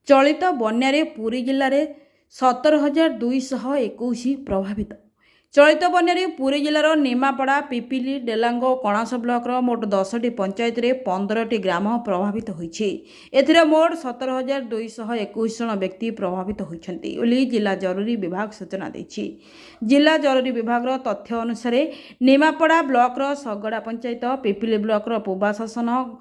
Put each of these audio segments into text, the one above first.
चलित बन्यारे पुरी जिले में 17,221 प्रभावित। चलित बन्यारे पुरी जिलार निमापड़ा, पिपिली, डेलांगो, कणास ब्लॉक मोट 10टी पंचायत रे 15टी ग्राम प्रभावित होइछि। एथिरे मोट 17,221 जन व्यक्ति प्रभावित होइछन्ति बोली जिला जरूरी विभाग सूचना दैछि। जिला जरूरी विभाग तथ्य अनुसार निमापड़ा ब्लॉक सगड़ा पंचायत, पिपिली ब्लॉक पुबा शासन,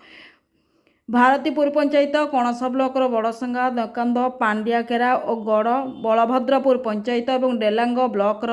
भारतीपुर पंचायत, कणस ब्लॉक बड़संगा, दकान्द, पांडियाकेरा और गड़, बलभद्रपुर पंचायत और डेलांग ब्लॉक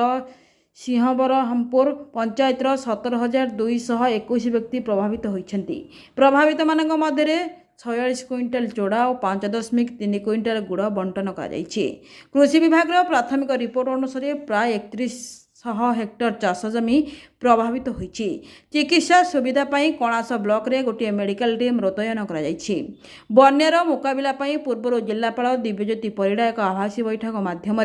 सिंहबरहमपुर पंचायत 17,221 व्यक्ति प्रभावित होइछन्ति। प्रभावित मानक मध्य 46 क्विंटाल जोड़ा और 5.3 क्विंटाल गुड़ बंटन कराଯାଇଛି। कृषि विभाग प्राथमिक रिपोर्ट अनुसार प्राय 3100 हेक्टर चाष जमी प्रभावित होइछि। चिकित्सा सुविधा पाई कणास ब्लॉक रे गोटे मेडिकल टीम मुतयन कराଯାଇଛି। बन्यार मुकाबिला पाई पूर्व जिलापाल दिव्यज्योति परिडा एक आभासी बैठक माध्यम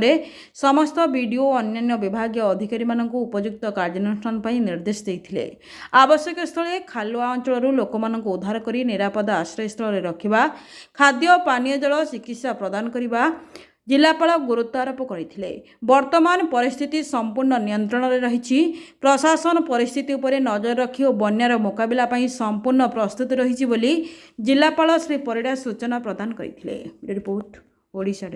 समस्त बीडीओ और अन्य विभागीय अधिकारी मानकु उपयुक्त कार्यानुष्ठान पाई निर्देश देइथिले। आवश्यक स्थले खालुआ अंचल लोक मानकु उद्धार करी निरापद आश्रय स्थल रखिबा, खाद्य पानीय जल चिकित्सा प्रदान करिबा जिलापाल गुरुत्व आरोप करथिले। वर्तमान परिस्थिति संपूर्ण नियंत्रण में रही। प्रशासन परिस्थिति उपरे नजर रखी और बन्यार मुकाबिला पाई संपूर्ण प्रस्तुत रही जिलापाल श्री परिडा सूचना प्रदान करथिले। रिपोर्ट ओडिशा।